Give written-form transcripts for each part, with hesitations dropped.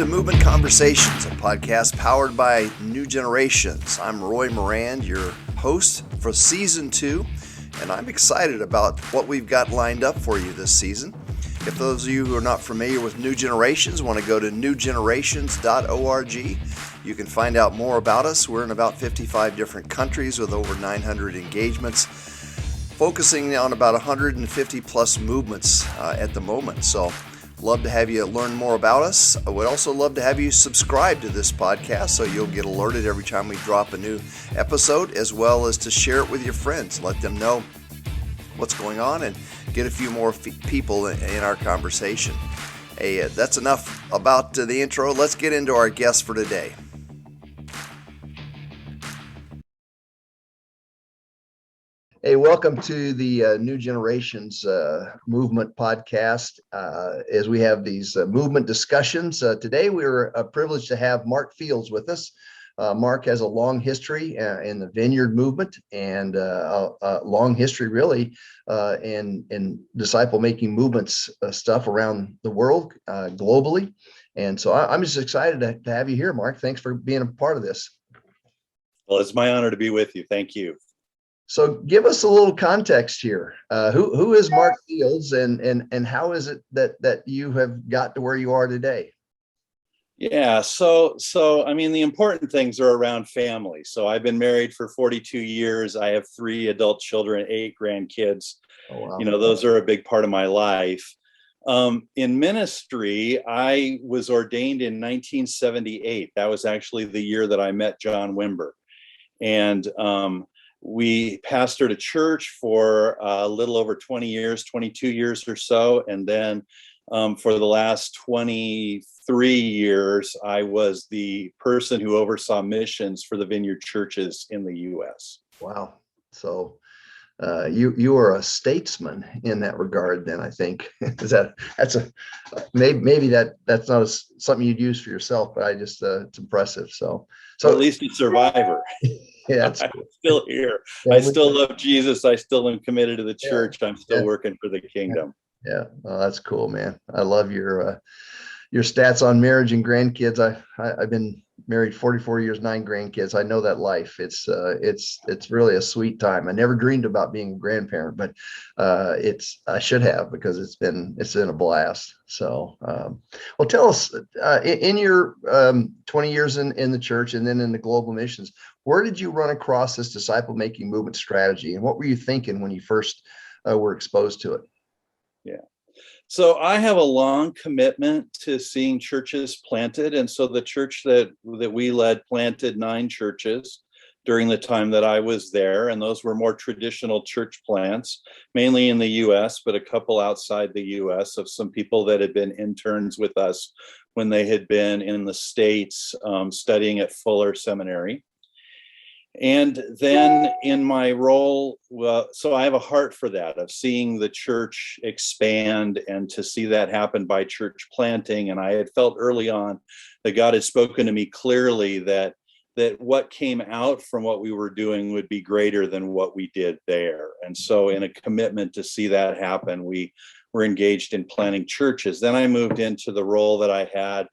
Movement Conversations, a podcast powered by New Generations. I'm Roy Morand, your host for Season 2, and I'm excited about what we've got lined up for you this season. If those of you who are not familiar with New Generations want to go to newgenerations.org, you can find out more about us. We're in about 55 different countries with over 900 engagements, focusing on about 150 plus movements at the moment. So love to have you learn more about us. I would also love to have you subscribe to this podcast so you'll get alerted every time we drop a new episode, as well as to share it with your friends. Let them know what's going on and get a few more people in our conversation. Hey, that's enough about the intro. Let's get into our guest for today. Hey, welcome to the New Generations Movement Podcast. As we have these movement discussions, today we're privileged to have Mark Fields with us. Mark has a long history in the Vineyard movement and a long history really in disciple-making movements stuff around the world, globally. And so I'm just excited to have you here, Mark. Thanks for being a part of this. Well, it's my honor to be with you. Thank you. So give us a little context here. Who is Mark Fields and how is it that you have got to where you are today? Yeah, so I mean, the important things are around family. So I've been married for 42 years. I have 3 adult children, 8 grandkids. Oh, wow. You know, those are a big part of my life. In ministry, I was ordained in 1978. That was actually the year that I met John Wimber. And we pastored a church for a little over 20 years, 22 years or so. And then for the last 23 years, I was the person who oversaw missions for the Vineyard churches in the U.S. Wow. So you are a statesman in that regard, then, I think. Maybe that's not something you'd use for yourself, but it's impressive. So at least a survivor. Yeah, I'm still here. Yeah, I still love Jesus. I still am committed to the church. I'm still working for the kingdom. Yeah, well, that's cool, man. I love your stats on marriage and grandkids. I've been married 44 years, 9 grandkids. I know that life. It's really a sweet time. I never dreamed about being a grandparent, but I should have, because it's been a blast. So, well, tell us in your 20 years in the church and then in the global missions, where did you run across this disciple making movement strategy, and what were you thinking when you first were exposed to it? Yeah. So I have a long commitment to seeing churches planted. And so the church that we led planted 9 churches during the time that I was there. And those were more traditional church plants, mainly in the US, but a couple outside the US of some people that had been interns with us when they had been in the States studying at Fuller Seminary. And then in my role, so I have a heart for that, of seeing the church expand and to see that happen by church planting. And I had felt early on that God had spoken to me clearly that what came out from what we were doing would be greater than what we did there. And so in a commitment to see that happen, we were engaged in planting churches. Then I moved into the role that I had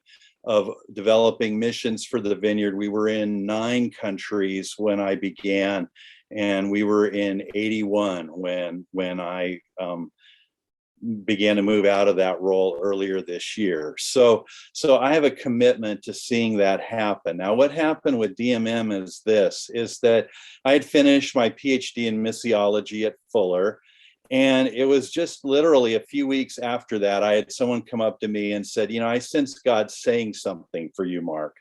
of developing missions for the Vineyard. We were in 9 countries when I began, and we were in 81 when I began to move out of that role earlier this year. So I have a commitment to seeing that happen. Now, what happened with DMM is that I had finished my PhD in missiology at Fuller. And it was just literally a few weeks after that, I had someone come up to me and said, I sense God saying something for you, Mark.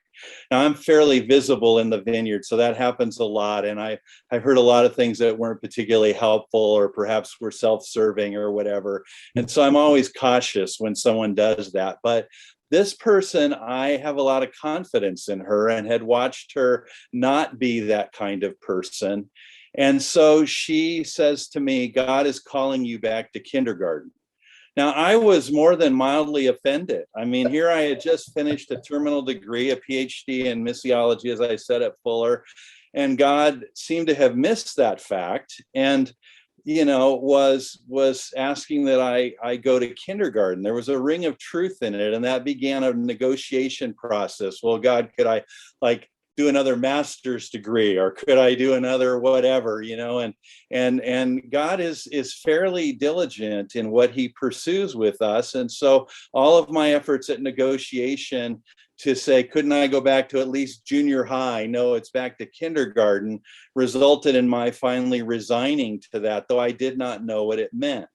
Now, I'm fairly visible in the Vineyard, so that happens a lot. And I've heard a lot of things that weren't particularly helpful, or perhaps were self-serving or whatever. And so I'm always cautious when someone does that. But this person, I have a lot of confidence in her and had watched her not be that kind of person. And so she says to me, God is calling you back to kindergarten. Now, I was more than mildly offended. I mean, here I had just finished a terminal degree, a PhD in missiology, as I said, at Fuller, and God seemed to have missed that fact. And was asking that I go to kindergarten. There was a ring of truth in it, and that began a negotiation process. Well, God, could I do another master's degree, or could I do another whatever, and God is fairly diligent in what he pursues with us. And so all of my efforts at negotiation to say, couldn't I go back to at least junior high? No, it's back to kindergarten, resulted in my finally resigning to that, though I did not know what it meant.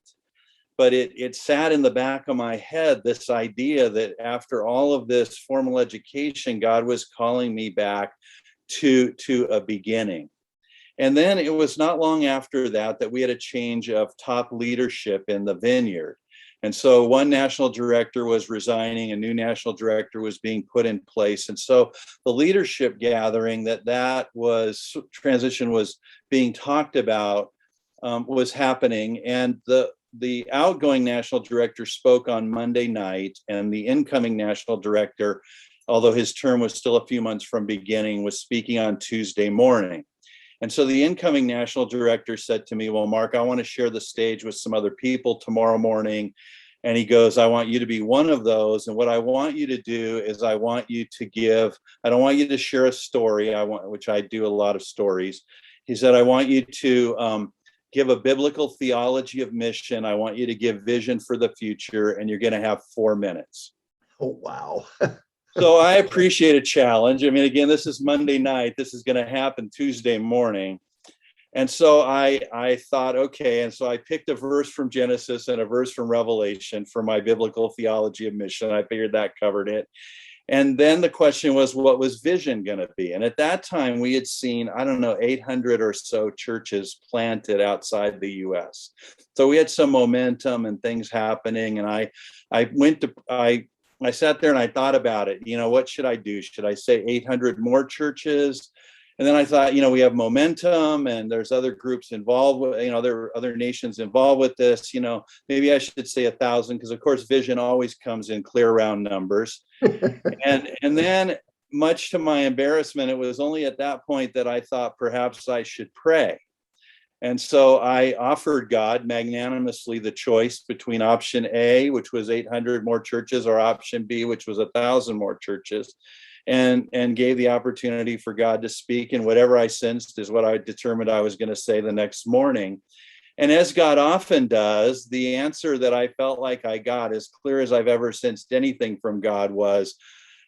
But it sat in the back of my head, this idea that after all of this formal education, God was calling me back to a beginning. And then it was not long after that we had a change of top leadership in the Vineyard. And so one national director was resigning, a new national director was being put in place. And so the leadership gathering that was transition was being talked about was happening. And the outgoing national director spoke on Monday night, and the incoming national director, although his term was still a few months from beginning, was speaking on Tuesday morning. And so the incoming national director said to me, well, Mark, I want to share the stage with some other people tomorrow morning. And he goes, I want you to be one of those. And what I want you to do is I don't want you to share a story, which I do a lot of stories. He said, I want you to give a biblical theology of mission. I want you to give vision for the future, and you're going to have 4 minutes. Oh, wow. So I appreciate a challenge. I mean, again, this is Monday night. This is going to happen Tuesday morning. And so I thought, okay. And so I picked a verse from Genesis and a verse from Revelation for my biblical theology of mission. I figured that covered it. And then the question was, what was vision going to be? And at that time, we had seen, 800 or so churches planted outside the U.S. So we had some momentum and things happening. And I sat there and I thought about it. What should I do? Should I say 800 more churches? And then I thought, we have momentum and there's other groups involved with, there are other nations involved with this. Maybe I should say 1,000, because of course vision always comes in clear round numbers. and then, much to my embarrassment, it was only at that point that I thought perhaps I should pray. And so I offered God magnanimously the choice between option A, which was 800 more churches, or option B, which was 1,000 more churches, and gave the opportunity for God to speak. And whatever I sensed is what I determined I was going to say the next morning. And as God often does, the answer that I felt like I got, as clear as I've ever sensed anything from God, was,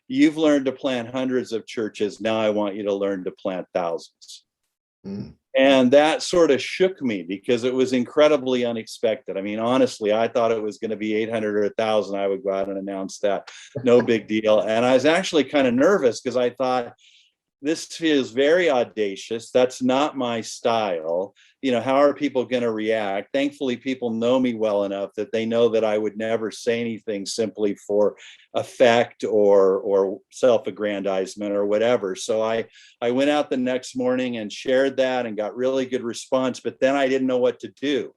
you've learned to plant hundreds of churches. Now I want you to learn to plant thousands. Mm. And that sort of shook me, because it was incredibly unexpected. I mean, honestly, I thought it was going to be 800 or 1,000. I would go out and announce that. No big deal. And I was actually kind of nervous, because I thought, this feels very audacious. That's not my style. How are people going to react? Thankfully, people know me well enough that they know that I would never say anything simply for effect or self-aggrandizement or whatever. So I went out the next morning and shared that and got really good response, but then I didn't know what to do.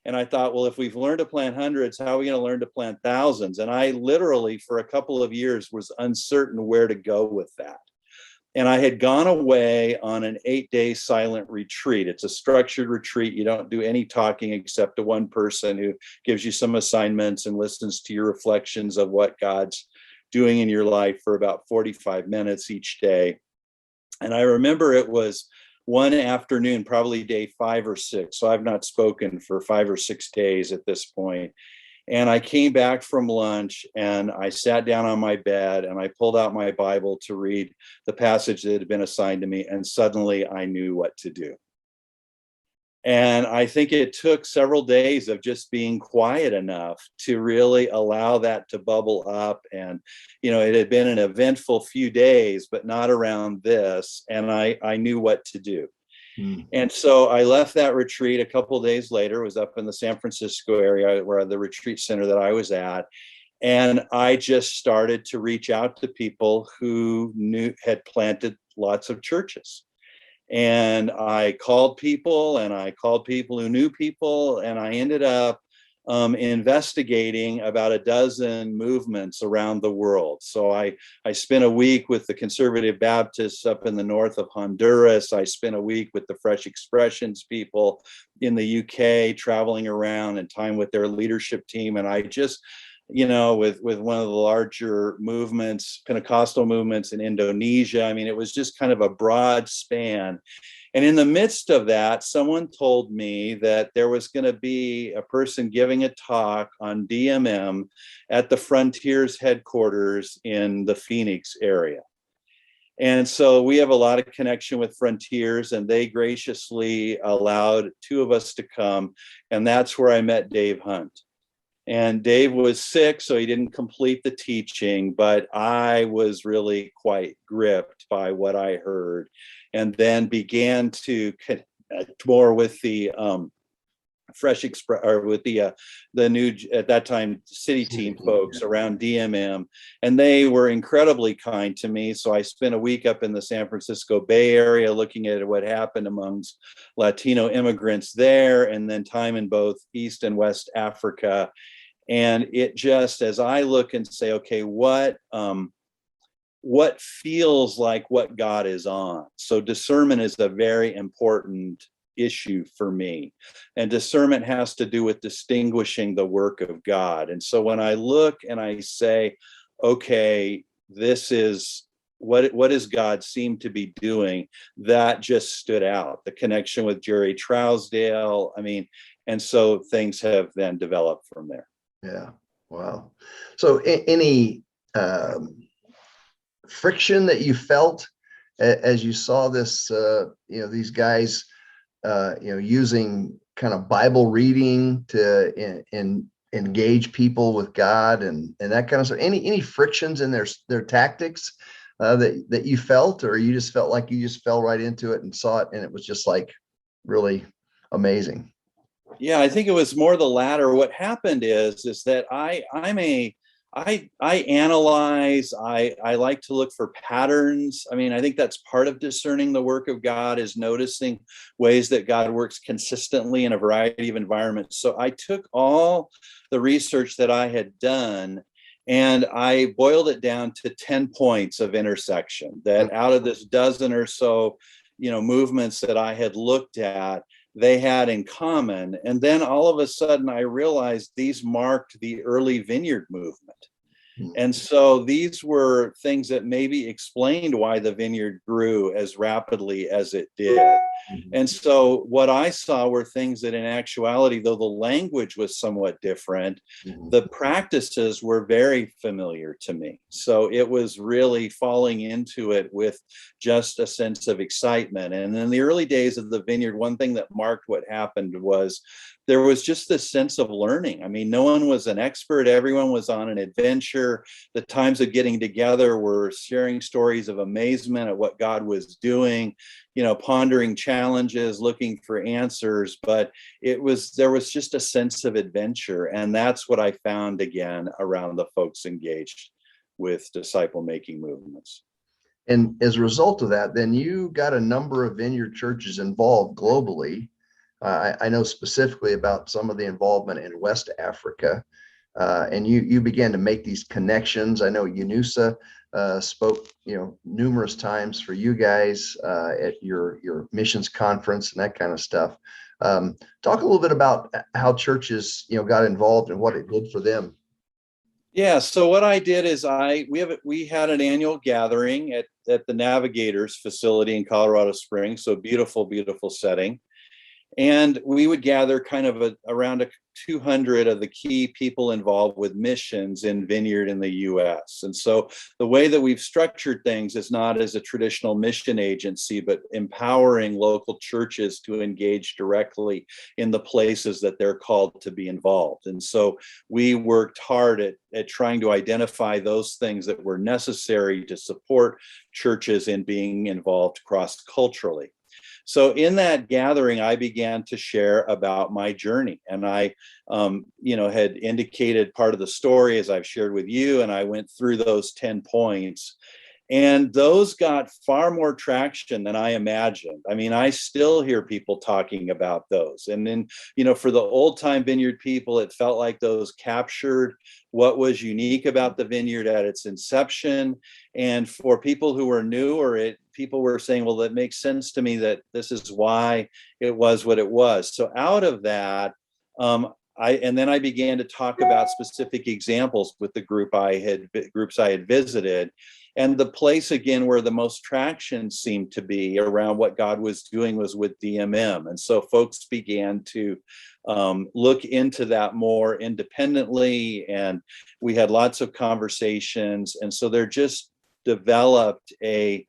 And I thought, well, if we've learned to plant hundreds, how are we going to learn to plant thousands? And I literally, for a couple of years, was uncertain where to go with that. And I had gone away on an 8-day silent retreat. It's a structured retreat. You don't do any talking except to one person who gives you some assignments and listens to your reflections of what God's doing in your life for about 45 minutes each day. And I remember it was one afternoon, probably day 5 or 6. So I've not spoken for 5 or 6 days at this point. And I came back from lunch and I sat down on my bed and I pulled out my Bible to read the passage that had been assigned to me. And suddenly I knew what to do. And I think it took several days of just being quiet enough to really allow that to bubble up. And, it had been an eventful few days, but not around this. And I knew what to do. And so I left that retreat a couple of days later. It was up in the San Francisco area, where the retreat center that I was at. And I just started to reach out to people who had planted lots of churches. And I called people who knew people. And I ended up investigating about a dozen movements around the world. So I spent a week with the Conservative Baptists up in the north of Honduras. I spent a week with the Fresh Expressions people in the UK, traveling around, and time with their leadership team. And I just, with one of the larger movements, Pentecostal movements in Indonesia. I mean, it was just kind of a broad span. And in the midst of that, someone told me that there was going to be a person giving a talk on DMM at the Frontiers headquarters in the Phoenix area. And so we have a lot of connection with Frontiers, and they graciously allowed two of us to come. And that's where I met Dave Hunt. And Dave was sick, so he didn't complete the teaching, but I was really quite gripped by what I heard, and then began to connect more with the Fresh Express, or with the new, at that time, City Team folks around DMM, and they were incredibly kind to me. So I spent a week up in the San Francisco Bay Area looking at what happened amongst Latino immigrants there, and then time in both East and West Africa. And it just, as I look and say, okay, what feels like what God is on? So discernment is a very important issue for me. And discernment has to do with distinguishing the work of God. And so when I look and I say, okay, this is what does God seem to be doing? That just stood out. The connection with Jerry Trousdale. I mean, and so things have then developed from there. Yeah. Wow. So any friction that you felt as you saw this, these guys, using kind of Bible reading to engage people with God and that kind of stuff? Any frictions in their tactics that you felt, or you just felt like you just fell right into it and saw it, and it was just like really amazing? Yeah, I think it was more the latter. What happened is that I analyze, I like to look for patterns. I mean, I think that's part of discerning the work of God, is noticing ways that God works consistently in a variety of environments. So I took all the research that I had done and I boiled it down to 10 points of intersection, that out of this dozen or so, movements that I had looked at, they had in common. And then all of a sudden I realized these marked the early Vineyard movement. And so these were things that maybe explained why the Vineyard grew as rapidly as it did. And so what I saw were things that in actuality, though the language was somewhat different, the practices were very familiar to me. So it was really falling into it with just a sense of excitement. And in the early days of the Vineyard, one thing that marked what happened was there was just this sense of learning. I mean, no one was an expert. Everyone was on an adventure. The times of getting together were sharing stories of amazement at what God was doing, pondering challenges, looking for answers. But there was just a sense of adventure. And that's what I found again around the folks engaged with disciple-making movements. And as a result of that, then you got a number of Vineyard churches involved globally. I know specifically about some of the involvement in West Africa, and you began to make these connections. I know Yunusa spoke, numerous times for you guys at your missions conference and that kind of stuff. Talk a little bit about how churches, got involved and what it did for them. Yeah. So what I did is we had an annual gathering at the Navigators facility in Colorado Springs. So beautiful, beautiful setting. And we would gather kind of around 200 of the key people involved with missions in Vineyard in the US. And so the way that we've structured things is not as a traditional mission agency, but empowering local churches to engage directly in the places that they're called to be involved. And so we worked hard at trying to identify those things that were necessary to support churches in being involved cross-culturally. So in that gathering, I began to share about my journey, and I, had indicated part of the story as I've shared with you, and I went through those 10 points. And those got far more traction than I imagined. I mean, I still hear people talking about those. And then, for the old time Vineyard people, it felt like those captured what was unique about the Vineyard at its inception. And for people who were newer, people were saying, well, that makes sense to me that this is why it was what it was. So out of that, then I began to talk about specific examples with the groups I had visited. And the place, again, where the most traction seemed to be around what God was doing was with DMM. And so folks began to look into that more independently. And we had lots of conversations. And so there just developed a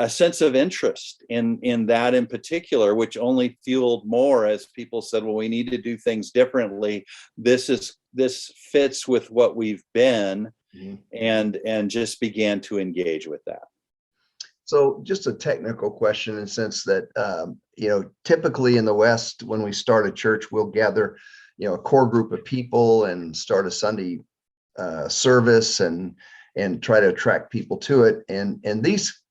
sense of interest in that in particular, which only fueled more as people said, well, we need to do things differently. This fits with what we've been. Mm-hmm. and just began to engage with that. So just a technical question in the sense that, typically in the West, when we start a church, we'll gather, a core group of people and start a Sunday service and try to attract people to it. And these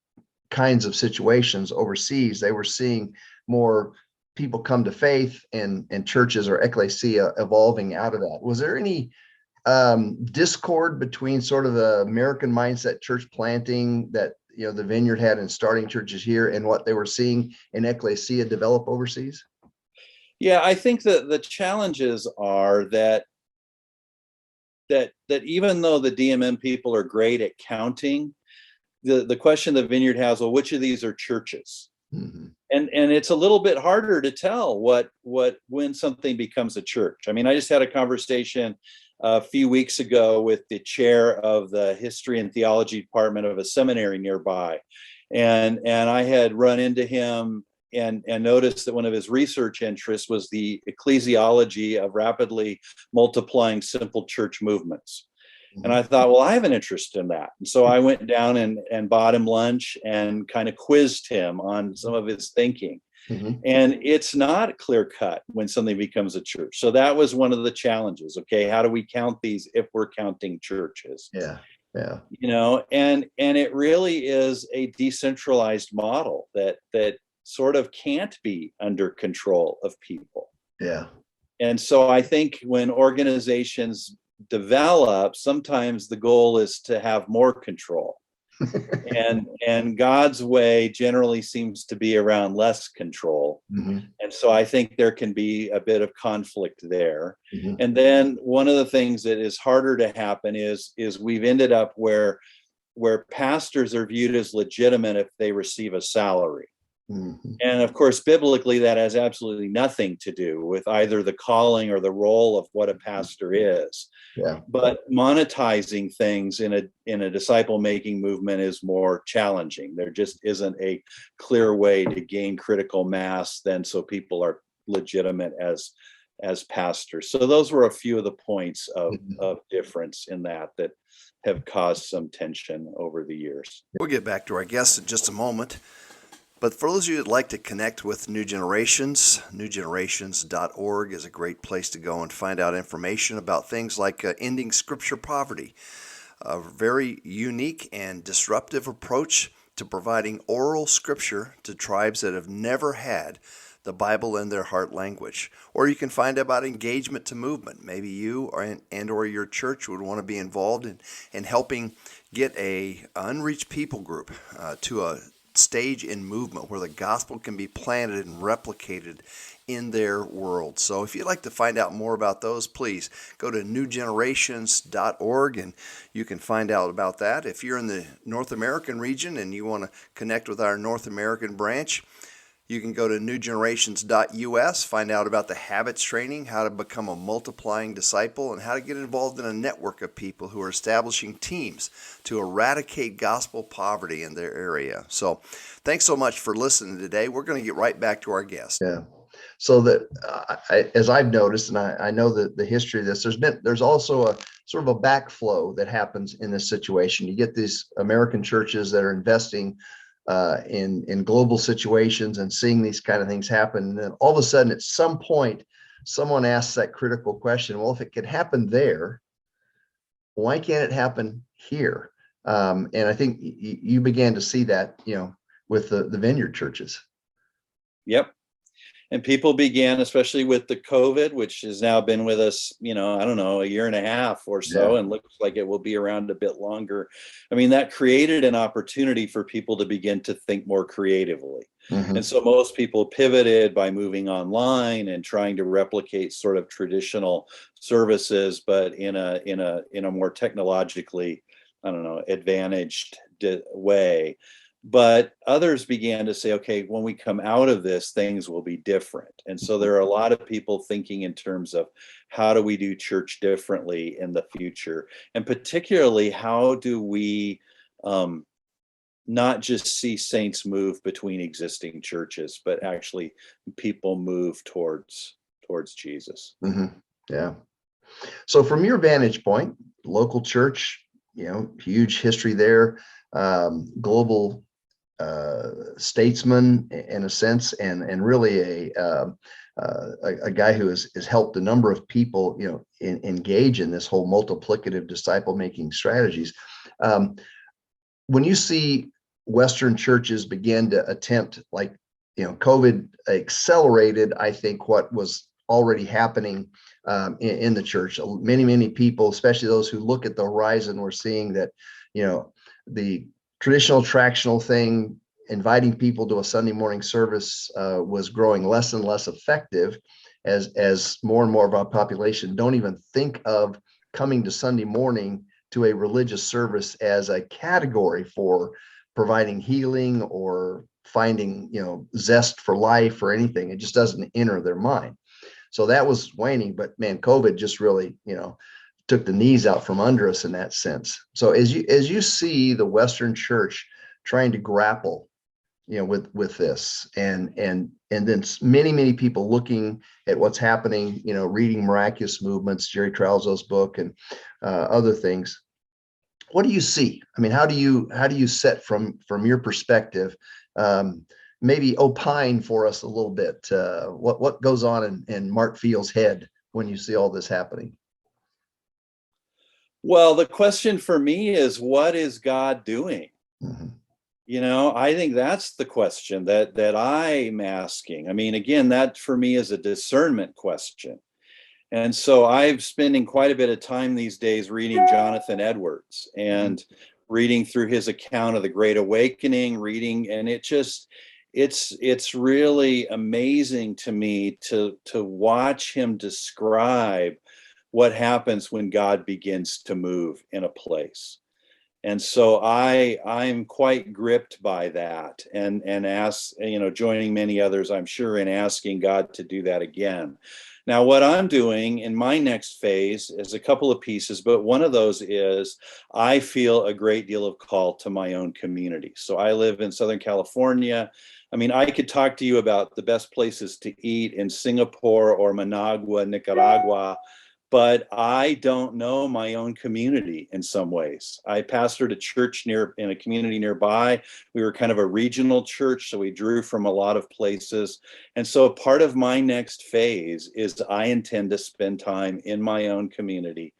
kinds of situations overseas, they were seeing more people come to faith and churches or ecclesia evolving out of that. Was there any discord between sort of the American mindset church planting that the Vineyard had in starting churches here and what they were seeing in ecclesia develop overseas? Yeah, I think that the challenges are that even though the DMM people are great at counting, the question the Vineyard has, well, which of these are churches? Mm-hmm. And it's a little bit harder to tell when something becomes a church. I mean, I just had a conversation a few weeks ago with the chair of the history and theology department of a seminary nearby. And I had run into him and noticed that one of his research interests was the ecclesiology of rapidly multiplying simple church movements. Mm-hmm. And I thought, well, I have an interest in that. And so I went down and bought him lunch and kind of quizzed him on some of his thinking. Mm-hmm. And it's not clear cut when something becomes a church. So that was one of the challenges. Okay, how do we count these if we're counting churches? Yeah. And it really is a decentralized model that sort of can't be under control of people. Yeah. And so I think when organizations develop, sometimes the goal is to have more control. and God's way generally seems to be around less control. Mm-hmm. And so I think there can be a bit of conflict there. Mm-hmm. And then one of the things that is harder to happen is we've ended up where pastors are viewed as legitimate if they receive a salary. Mm-hmm. And of course, biblically, that has absolutely nothing to do with either the calling or the role of what a pastor is. Yeah. But monetizing things in a disciple-making movement is more challenging. There just isn't a clear way to gain critical mass then so people are legitimate as pastors. So those were a few of the points of difference in that have caused some tension over the years. We'll get back to our guests in just a moment. But for those of you that like to connect with New Generations, newgenerations.org is a great place to go and find out information about things like ending scripture poverty, a very unique and disruptive approach to providing oral scripture to tribes that have never had the Bible in their heart language. Or you can find out about engagement to movement. Maybe you or your church would want to be involved in helping get a unreached people group to a stage in movement where the gospel can be planted and replicated in their world. So if you'd like to find out more about those, please go to newgenerations.org and you can find out about that. If you're in the North American region and you want to connect with our North American branch, you can go to newgenerations.us, find out about the habits training, how to become a multiplying disciple, and how to get involved in a network of people who are establishing teams to eradicate gospel poverty in their area. So thanks so much for listening today. We're going to get right back to our guest. Yeah. So that as I've noticed, and I know that the history of this, there's also a sort of a backflow that happens in this situation. You get these American churches that are investing in global situations and seeing these kind of things happen. And then all of a sudden, at some point, someone asks that critical question, well, if it could happen there, why can't it happen here? And I think you began to see that, with the Vineyard churches. Yep. And people began, especially with the COVID, which has now been with us, I don't know, a year and a half or so, Yeah. and looks like it will be around a bit longer. I mean, that created an opportunity for people to begin to think more creatively. And so most people pivoted by moving online and trying to replicate sort of traditional services, but in a more technologically, I don't know, advantaged way. But others began to say, okay, when we come out of this, things will be different. And so there are a lot of people thinking in terms of how do we do church differently in the future? And particularly, how do we not just see saints move between existing churches, but actually people move towards Jesus? Yeah. So from your vantage point, local church, huge history there, global statesman in a sense, and really a guy who has helped a number of people, engage in this whole multiplicative disciple making strategies. When you see Western churches begin to attempt, like, COVID accelerated, I think, what was already happening in the church. Many people, especially those who look at the horizon, were seeing that, the traditional tractional thing, inviting people to a Sunday morning service, was growing less and less effective as more and more of our population don't even think of coming to Sunday morning to a religious service as a category for providing healing or finding, zest for life or anything. It just doesn't enter their mind. So that was waning, but man, COVID just really, took the knees out from under us in that sense. So as you see the Western church trying to grapple, with this, and then many people looking at what's happening, reading Miraculous Movements, Jerry Tralzo's book, and other things. What do you see? I mean, how do you set from your perspective? Maybe opine for us a little bit. What goes on in Mark Field's head when you see all this happening? Well, the question for me is, what is God doing? I think that's the question that I'm asking. I mean, again, that for me is a discernment question. And so I'm spending quite a bit of time these days reading Jonathan Edwards and reading through his account of the Great Awakening, and it's really amazing to me to watch him describe what happens when God begins to move in a place. And so I'm quite gripped by that, and ask, joining many others, I'm sure, in asking God to do that again. Now, what I'm doing in my next phase is a couple of pieces, but one of those is I feel a great deal of call to my own community. So I live in Southern California. I mean, I could talk to you about the best places to eat in Singapore or Managua, Nicaragua, but I don't know my own community in some ways. I pastored a church in a community nearby. We were kind of a regional church, so we drew from a lot of places. And so part of my next phase is I intend to spend time in my own community,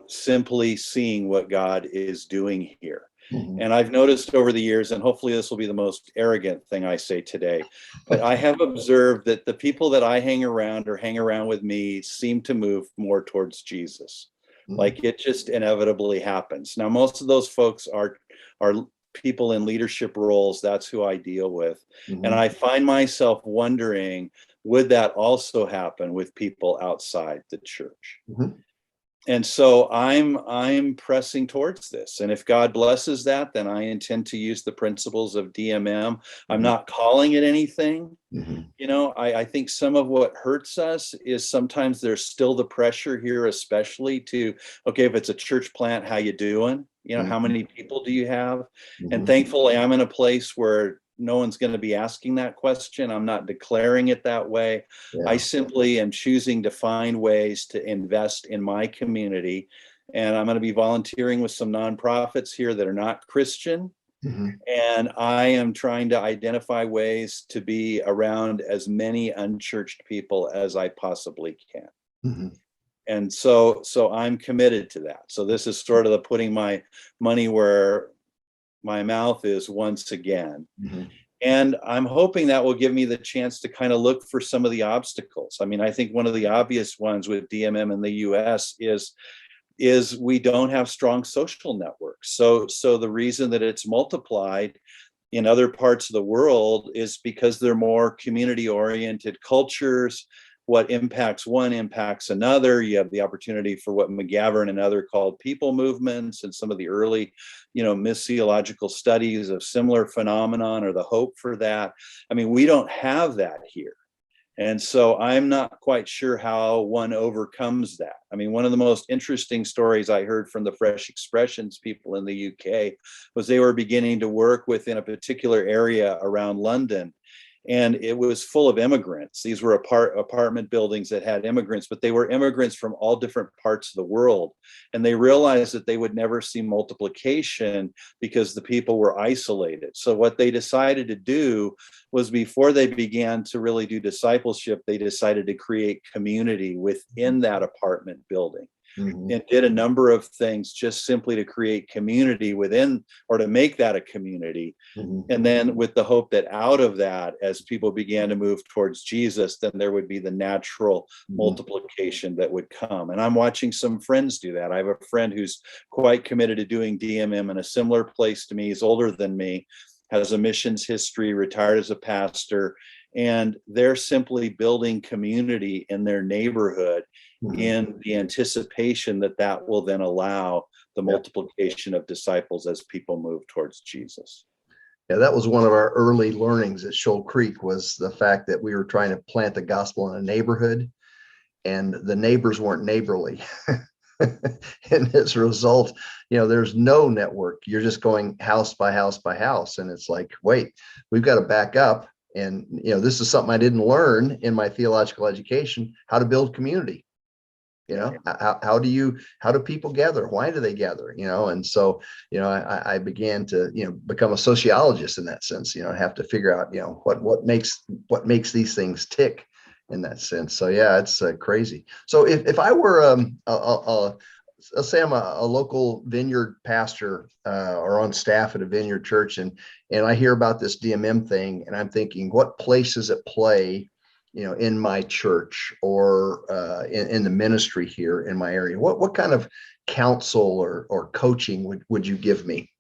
simply seeing what God is doing here. And I've noticed over the years, and hopefully this will be the most arrogant thing I say today, but I have observed that the people that I hang around or hang around with me seem to move more towards Jesus. Like it just inevitably happens. Now, most of those folks are people in leadership roles. That's who I deal with. And I find myself wondering, would that also happen with people outside the church? And so I'm pressing towards this. And if God blesses that, then I intend to use the principles of DMM. I'm not calling it anything. I think some of what hurts us is sometimes there's still the pressure here, especially to, okay, if it's a church plant, how you doing? How many people do you have? And thankfully, I'm in a place where no one's going to be asking that question. I'm not declaring it that way. Yeah. I simply am choosing to find ways to invest in my community. And I'm going to be volunteering with some nonprofits here that are not Christian. And I am trying to identify ways to be around as many unchurched people as I possibly can. And so I'm committed to that. So this is sort of the putting my money where my mouth is once again. Mm-hmm. And I'm hoping that will give me the chance to kind of look for some of the obstacles. I mean, I think one of the obvious ones with DMM in the US is we don't have strong social networks. So the reason that it's multiplied in other parts of the world is because they're more community-oriented cultures. What impacts one impacts another. You have the opportunity for what McGavran and other called people movements, and some of the early, missiological studies of similar phenomenon, or the hope for that. I mean, we don't have that here. And so I'm not quite sure how one overcomes that. I mean, one of the most interesting stories I heard from the Fresh Expressions people in the UK was they were beginning to work within a particular area around London. And it was full of immigrants. These were apartment buildings that had immigrants, but they were immigrants from all different parts of the world. And they realized that they would never see multiplication because the people were isolated. So what they decided to do was, before they began to really do discipleship, they decided to create community within that apartment building. Mm-hmm. And did a number of things just simply to create community within, or to make that a community. Mm-hmm. And then with the hope that out of that, as people began to move towards Jesus, then there would be the natural multiplication that would come. And I'm watching some friends do that. I have a friend who's quite committed to doing DMM in a similar place to me. He's older than me, has a missions history, retired as a pastor, and they're simply building community in their neighborhood in the anticipation that that will then allow the multiplication of disciples as people move towards Jesus. Yeah, that was one of our early learnings at Shoal Creek, was the fact that we were trying to plant the gospel in a neighborhood, and the neighbors weren't neighborly. And as a result, there's no network. You're just going house by house by house. And it's like, wait, we've got to back up. And, this is something I didn't learn in my theological education, how to build community. How do people gather? Why do they gather? And so, I began to, become a sociologist in that sense. I have to figure out, what makes these things tick in that sense. So yeah, it's crazy. So if I were let's say I'm a local Vineyard pastor or on staff at a Vineyard church, and I hear about this DMM thing, and I'm thinking, what place does it play, in my church or in the ministry here in my area? What kind of counsel or coaching would you give me?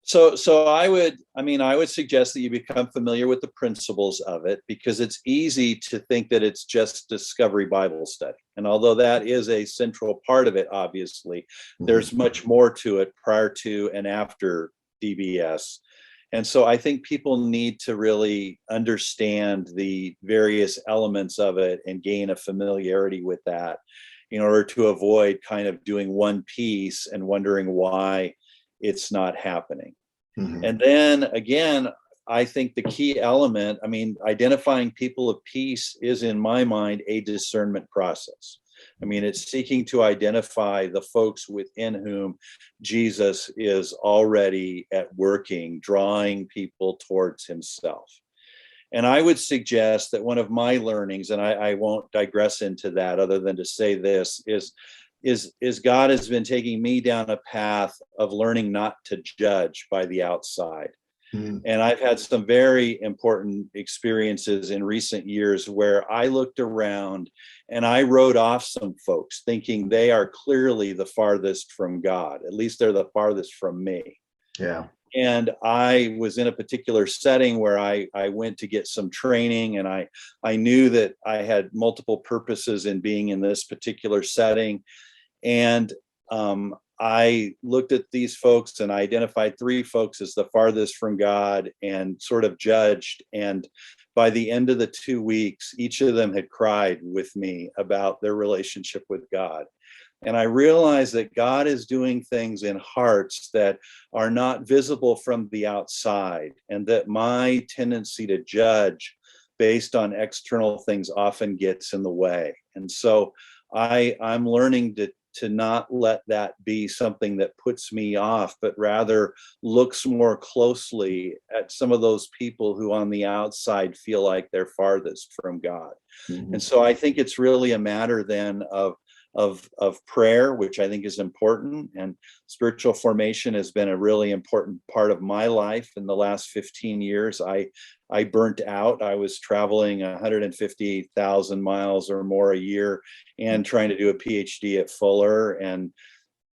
So I would suggest that you become familiar with the principles of it, because it's easy to think that it's just Discovery Bible Study. And although that is a central part of it, obviously, there's much more to it prior to and after DBS. And so I think people need to really understand the various elements of it and gain a familiarity with that in order to avoid kind of doing one piece and wondering why it's not happening. Mm-hmm. And then again, I think the key element, identifying people of peace is, in my mind, a discernment process. It's seeking to identify the folks within whom Jesus is already at working, drawing people towards himself. And I would suggest that one of my learnings, and I won't digress into that other than to say this, is God has been taking me down a path of learning not to judge by the outside. And I've had some very important experiences in recent years where I looked around and I wrote off some folks thinking they are clearly the farthest from God. At least they're the farthest from me. Yeah. And I was in a particular setting where I went to get some training, and I knew that I had multiple purposes in being in this particular setting. And I looked at these folks and I identified 3 folks as the farthest from God and sort of judged. And by the end of the 2 weeks, each of them had cried with me about their relationship with God. And I realized that God is doing things in hearts that are not visible from the outside, and that my tendency to judge based on external things often gets in the way. And so I'm learning to to not let that be something that puts me off, but rather looks more closely at some of those people who on the outside feel like they're farthest from God. And so I think it's really a matter then of prayer, which I think is important. And spiritual formation has been a really important part of my life. In the last 15 years, I burnt out. I was traveling 150,000 miles or more a year and trying to do a PhD at Fuller. And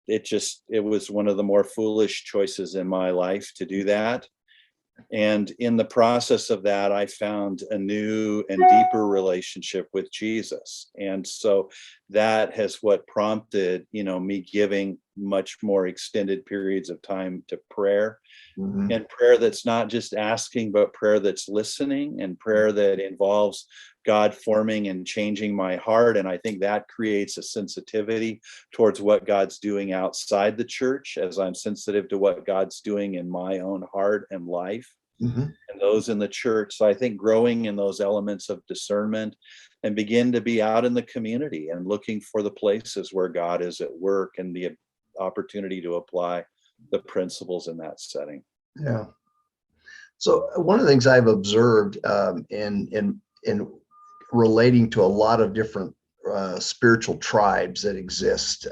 it was one of the more foolish choices in my life to do that. And in the process of that, I found a new and deeper relationship with Jesus. And so that has what prompted, me giving much more extended periods of time to prayer. And prayer that's not just asking, but prayer that's listening, and prayer that involves God forming and changing my heart. And I think that creates a sensitivity towards what God's doing outside the church, as I'm sensitive to what God's doing in my own heart and life and those in the church. So I think growing in those elements of discernment and begin to be out in the community and looking for the places where God is at work and the opportunity to apply the principles in that setting. Yeah. So one of the things I've observed in relating to a lot of different spiritual tribes that exist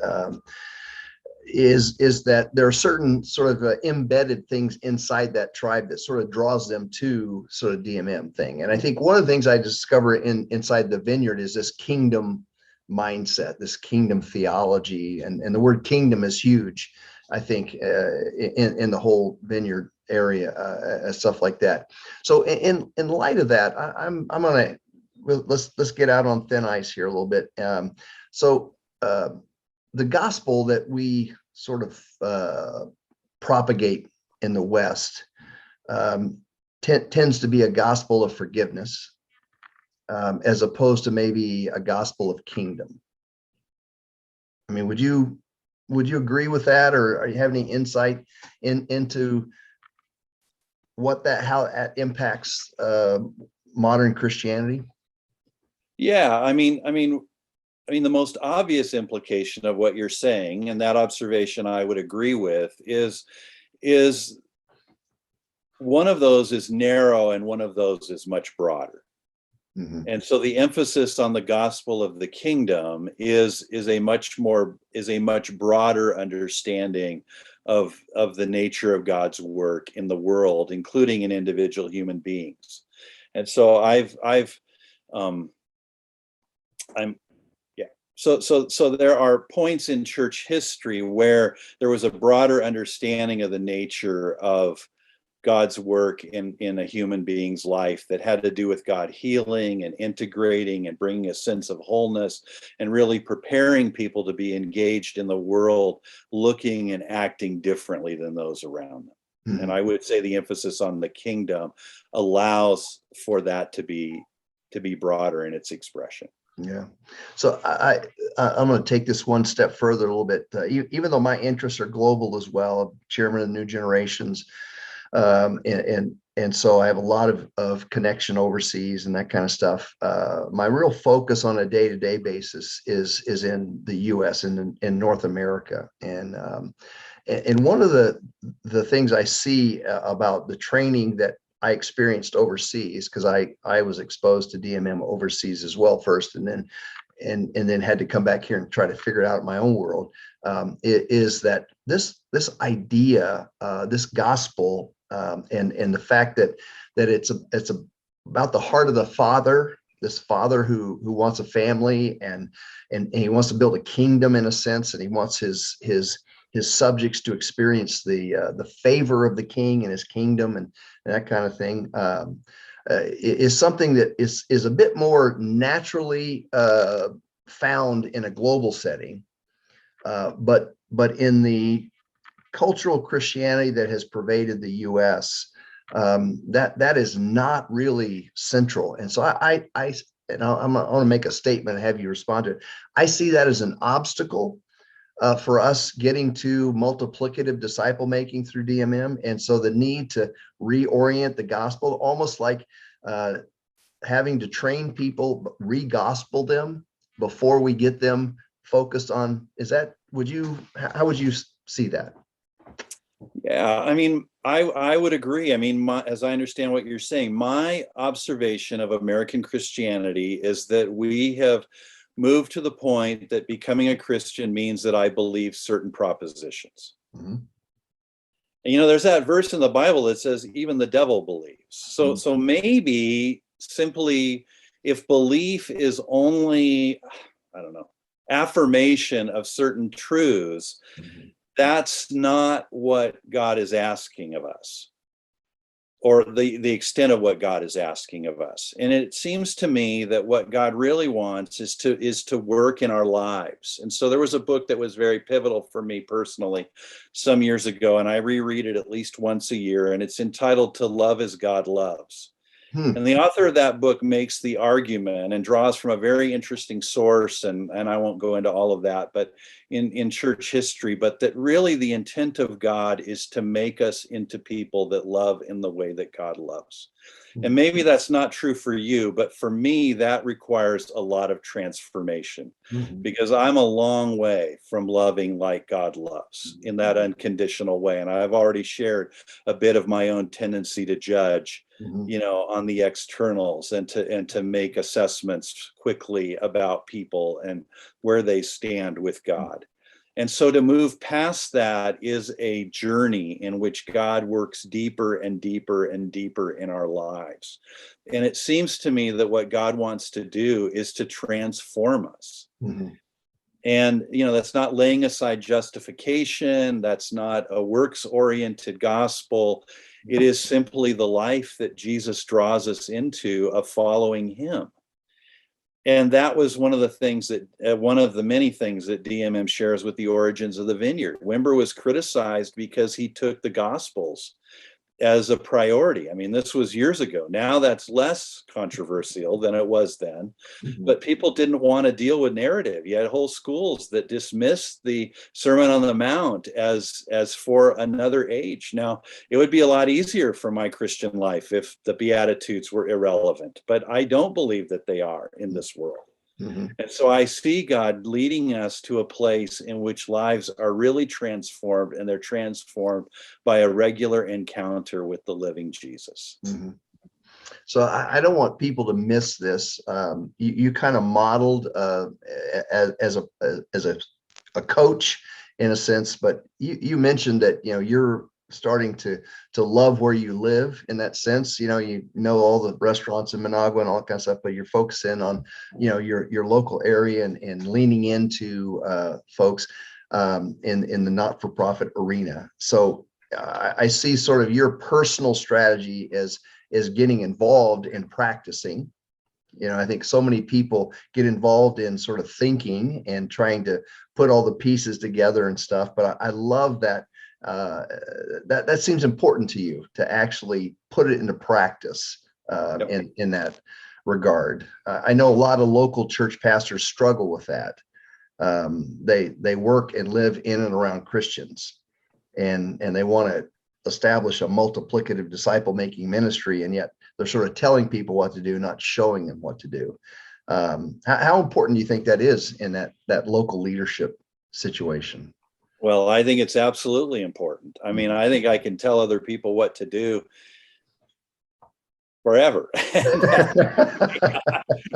is that there are certain sort of embedded things inside that tribe that sort of draws them to sort of DMM thing. And I think one of the things I discover inside the Vineyard is this kingdom mindset, this kingdom theology, and the word kingdom is huge, I think, in the whole Vineyard area, stuff like that. So in light of that, I'm gonna let's get out on thin ice here a little bit. So the gospel that we sort of propagate in the West tends to be a gospel of forgiveness, as opposed to maybe a gospel of kingdom. I mean, would you agree with that, or you have any insight into how that impacts modern Christianity? Yeah, I mean, the most obvious implication of what you're saying, and that observation I would agree with, is one of those is narrow and one of those is much broader. And so the emphasis on the gospel of the kingdom is a much broader understanding of the nature of God's work in the world, including in individual human beings. And so So there are points in church history where there was a broader understanding of the nature of God's work in a human being's life that had to do with God healing and integrating and bringing a sense of wholeness and really preparing people to be engaged in the world, looking and acting differently than those around them. And I would say the emphasis on the kingdom allows for that to be broader in its expression. Yeah. So I'm going to take this one step further a little bit. Even though my interests are global as well, I'm chairman of New Generations, and so I have a lot of connection overseas and that kind of stuff. My real focus on a day-to-day basis is in the U.S. and in North America, and one of the things I see about the training that I experienced overseas, because I was exposed to DMM overseas as well first, and then had to come back here and try to figure it out in my own world. Is that this idea, this gospel, and the fact that it's about the heart of the Father, this Father who wants a family and he wants to build a kingdom in a sense, and he wants his subjects to experience the favor of the King and his kingdom and that kind of thing, is something that is a bit more naturally found in a global setting, but in the cultural Christianity that has pervaded the U.S., that is not really central. And so I want to make a statement and have you respond to it. I see that as an obstacle for us getting to multiplicative disciple making through DMM. And so the need to reorient the gospel, almost like having to train people, re-gospel them before we get them focused on, how would you see that? Yeah, I mean, I would agree. I mean, as I understand what you're saying, my observation of American Christianity is that we have moved to the point that becoming a Christian means that I believe certain propositions. Mm-hmm. And, there's that verse in the Bible that says even the devil believes. So maybe simply, if belief is only, I don't know, affirmation of certain truths, that's not what God is asking of us, or the extent of what God is asking of us. And it seems to me that what God really wants is to work in our lives. And so there was a book that was very pivotal for me personally some years ago, and I reread it at least once a year, and it's entitled To Love as God Loves. And the author of that book makes the argument and draws from a very interesting source, and I won't go into all of that, but in church history, but that really the intent of God is to make us into people that love in the way that God loves. And maybe that's not true for you, but for me, that requires a lot of transformation, because I'm a long way from loving like God loves in that unconditional way. And I've already shared a bit of my own tendency to judge, on the externals, and to make assessments quickly about people and where they stand with God. And so to move past that is a journey in which God works deeper and deeper and deeper in our lives. And it seems to me that what God wants to do is to transform us. And, that's not laying aside justification. That's not a works-oriented gospel. It is simply the life that Jesus draws us into of following him. And that was one of the many things that DMM shares with the origins of the Vineyard. Wimber was criticized because he took the Gospels as a priority. I mean, this was years ago. Now that's less controversial than it was then, but people didn't want to deal with narrative. You had whole schools that dismissed the Sermon on the Mount as for another age. Now, it would be a lot easier for my Christian life if the Beatitudes were irrelevant, but I don't believe that they are in this world. And so I see God leading us to a place in which lives are really transformed, and they're transformed by a regular encounter with the living Jesus. So I don't want people to miss this. You kind of modeled as a coach in a sense, but you mentioned that you're starting to love where you live in that sense. You know all the restaurants in Managua and all that kind of stuff, but you're focusing on your local area and leaning into folks in the not-for-profit arena. So I see sort of your personal strategy as getting involved in practicing. I think so many people get involved in sort of thinking and trying to put all the pieces together and stuff, but I love that. That seems important to you to actually put it into practice in that regard. I know a lot of local church pastors struggle with that. They work and live in and around Christians, and they want to establish a multiplicative disciple making ministry, and yet they're sort of telling people what to do, not showing them what to do. How important do you think that is in that local leadership situation? Well, I think it's absolutely important. I mean, I think I can tell other people what to do forever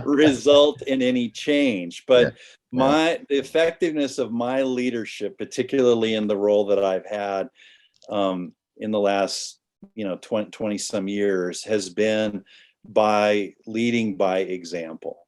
result in any change. But the effectiveness of my leadership, particularly in the role that I've had in the last 20 some years, has been by leading by example.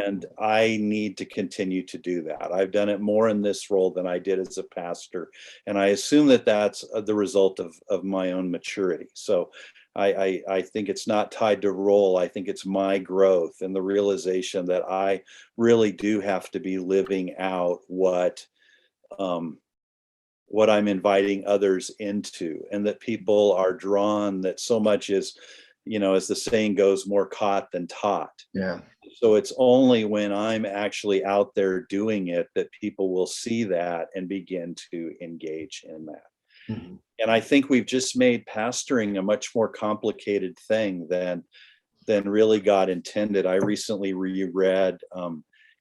And I need to continue to do that. I've done it more in this role than I did as a pastor. And I assume that that's the result of my own maturity. So I think it's not tied to role. I think it's my growth and the realization that I really do have to be living out what I'm inviting others into, and that people are drawn, that so much is, as the saying goes, more caught than taught. Yeah. So it's only when I'm actually out there doing it that people will see that and begin to engage in that. And I think we've just made pastoring a much more complicated thing than really God intended. I recently reread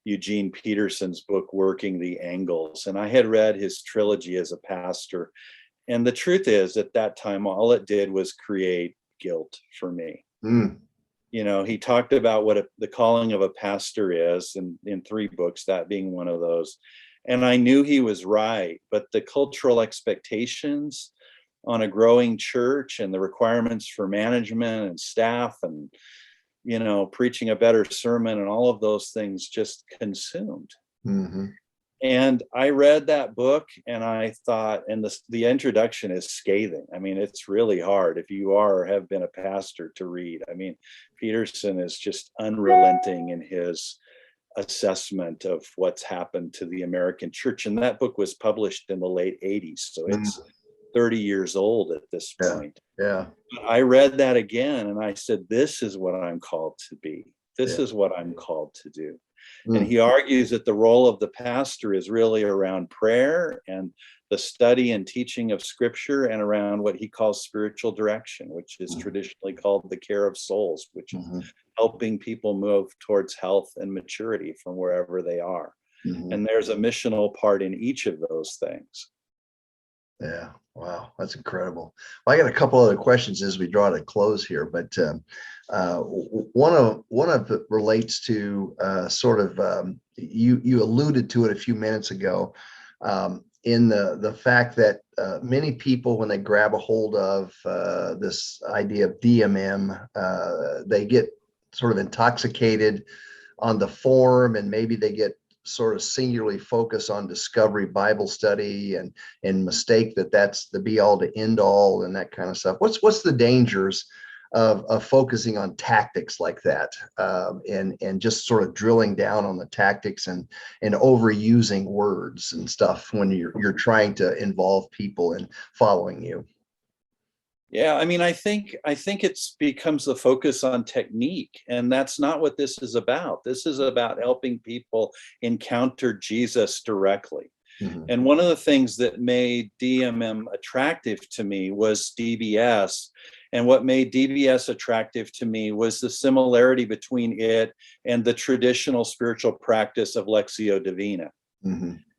Eugene Peterson's book, Working the Angles. And I had read his trilogy as a pastor. And the truth is, at that time, all it did was create guilt for me. Mm. You know, he talked about what the calling of a pastor is in 3 books, that being one of those. And I knew he was right, but the cultural expectations on a growing church and the requirements for management and staff and, you know, preaching a better sermon and all of those things just consumed. Mm-hmm. And I read that book and I thought, and the introduction is scathing. I mean, it's really hard if you are or have been a pastor to read. I mean, Peterson is just unrelenting in his assessment of what's happened to the American church. And that book was published in the late 80s. So it's 30 years old at this point. Yeah. I read that again and I said, this is what I'm called to be. This is what I'm called to do. And he argues that the role of the pastor is really around prayer and the study and teaching of scripture and around what he calls spiritual direction, which is traditionally called the care of souls, which is helping people move towards health and maturity from wherever they are. And there's a missional part in each of those things. Yeah. Wow. That's incredible. Well, I got a couple other questions as we draw to close here, but one of it relates to you alluded to it a few minutes ago, in the fact that many people, when they grab a hold of this idea of DMM, they get sort of intoxicated on the form, and maybe they get sort of singularly focus on discovery Bible study and mistake that's the be all to end all and that kind of stuff. What's the dangers of focusing on tactics like that, and just sort of drilling down on the tactics and overusing words and stuff when you're trying to involve people in following you? Yeah, I mean, I think it becomes the focus on technique, and that's not what this is about. This is about helping people encounter Jesus directly. And one of the things that made DMM attractive to me was DBS. And what made DBS attractive to me was the similarity between it and the traditional spiritual practice of Lectio Divina.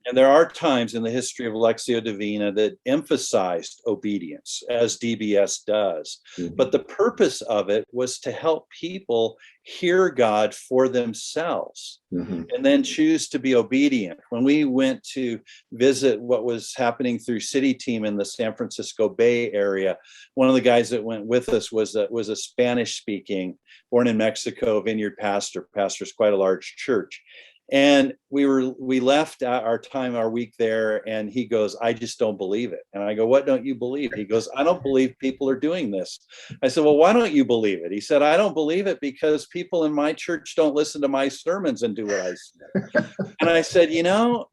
And there are times in the history of Lectio Divina that emphasized obedience, as DBS does. But the purpose of it was to help people hear God for themselves and then choose to be obedient. When we went to visit what was happening through City Team in the San Francisco Bay Area, one of the guys that went with us was a Spanish-speaking, born in Mexico, Vineyard pastors quite a large church. And we left our week there, and he goes, I just don't believe it. And I go, what don't you believe? He goes, I don't believe people are doing this. I said, well, why don't you believe it? He said, I don't believe it because people in my church don't listen to my sermons and do what I say. And I said,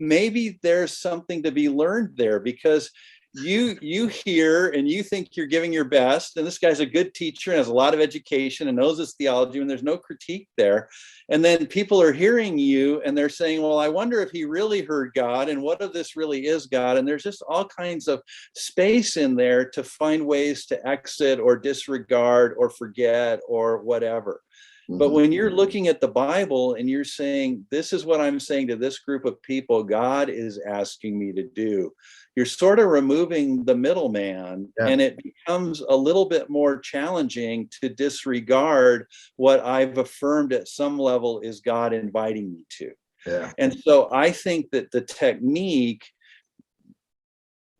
maybe there's something to be learned there, because you hear and you think you're giving your best, and this guy's a good teacher and has a lot of education and knows his theology, and there's no critique there. And then people are hearing you and they're saying, well, I wonder if he really heard God, and what if this really is God? And there's just all kinds of space in there to find ways to exit or disregard or forget or whatever. But when you're looking at the Bible and you're saying, this is what I'm saying to this group of people, God is asking me to do, you're sort of removing the middleman, and it becomes a little bit more challenging to disregard what I've affirmed at some level is God inviting me to. And so I think that the technique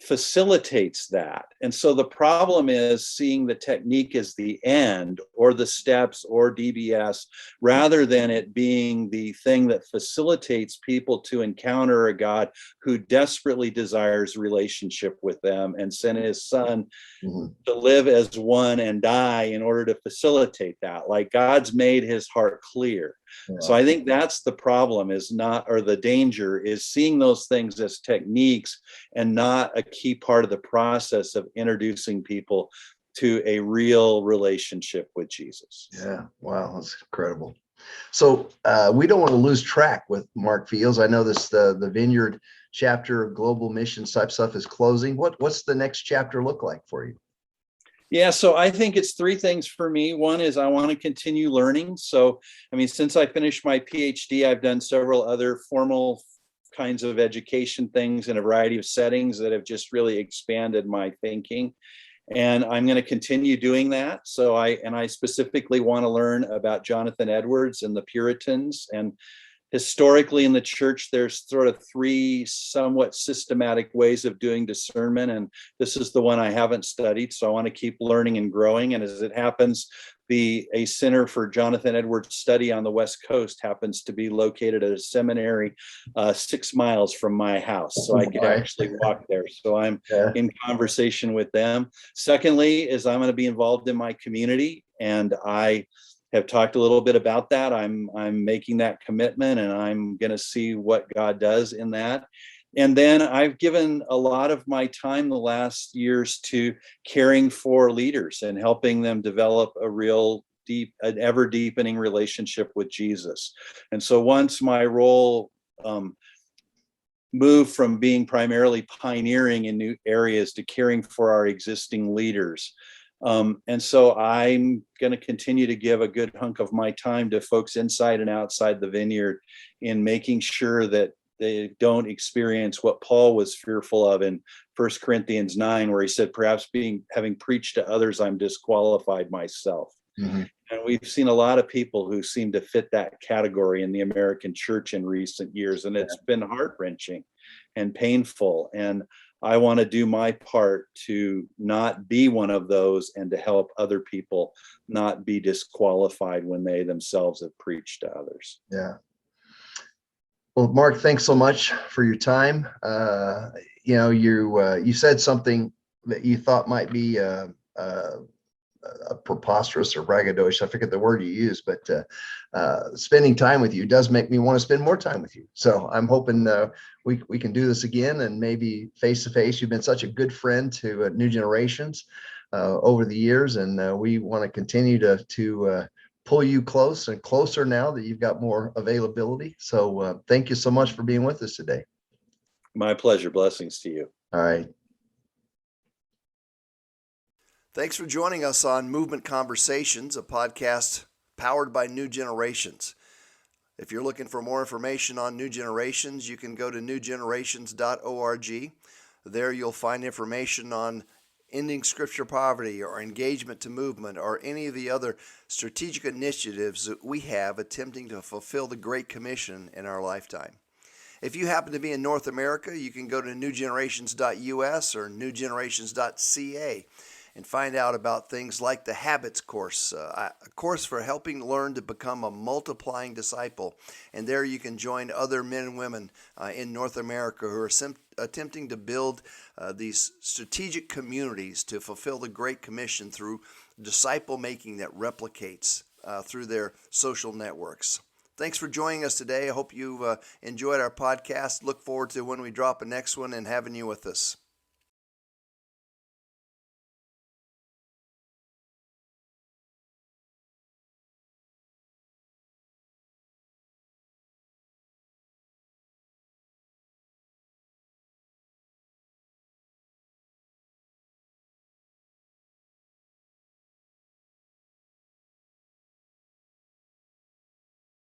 facilitates that. And so the problem is seeing the technique as the end or the steps or DBS, rather than it being the thing that facilitates people to encounter a God who desperately desires relationship with them and sent his son to live as one and die in order to facilitate that. Like, God's made his heart clear. So I think that's the problem, the danger is seeing those things as techniques and not a key part of the process of introducing people to a real relationship with Jesus. Yeah. Wow. That's incredible. So we don't want to lose track with Mark Fields. I know the Vineyard chapter of global missions type stuff is closing. What's the next chapter look like for you? Yeah, so I think it's three things for me. One is I want to continue learning. So, I mean, since I finished my PhD, I've done several other formal kinds of education things in a variety of settings that have just really expanded my thinking. And I'm going to continue doing that. So I specifically want to learn about Jonathan Edwards and the Puritans. And historically in the church, there's sort of three somewhat systematic ways of doing discernment. And this is the one I haven't studied. So I want to keep learning and growing. And as it happens, a center for Jonathan Edwards study on the West Coast happens to be located at a seminary 6 miles from my house. So I could actually walk there. So I'm in conversation with them. Secondly, is I'm going to be involved in my community, and I have talked a little bit about that. I'm making that commitment, and I'm going to see what God does in that. And then I've given a lot of my time the last years to caring for leaders and helping them develop an ever deepening relationship with Jesus. And so once my role moved from being primarily pioneering in new areas to caring for our existing leaders. And so I'm going to continue to give a good hunk of my time to folks inside and outside the vineyard in making sure that they don't experience what Paul was fearful of in 1 Corinthians 9, where he said, perhaps having preached to others, I'm disqualified myself. Mm-hmm. And we've seen a lot of people who seem to fit that category in the American church in recent years, and it's been heart-wrenching and painful. And I want to do my part to not be one of those and to help other people not be disqualified when they themselves have preached to others. Yeah. Well, Mark, thanks so much for your time. You said something that you thought might be preposterous or braggadocious. I forget the word you used, but spending time with you does make me want to spend more time with you. So I'm hoping we can do this again, and maybe face to face. You've been such a good friend to New Generations over the years, and we want to continue to pull you close and closer now that you've got more availability. So thank you so much for being with us today. My pleasure. Blessings to you. All right. Thanks for joining us on Movement Conversations, a podcast powered by New Generations. If you're looking for more information on New Generations, you can go to newgenerations.org. There you'll find information on ending scripture poverty or engagement to movement or any of the other strategic initiatives that we have attempting to fulfill the Great Commission in our lifetime. If you happen to be in North America, you can go to newgenerations.us or newgenerations.ca and find out about things like the Habits course, a course for helping learn to become a multiplying disciple. And there you can join other men and women in North America who are attempting to build these strategic communities to fulfill the Great Commission through disciple making that replicates through their social networks. Thanks for joining us today. I hope you've enjoyed our podcast. Look forward to when we drop a next one and having you with us.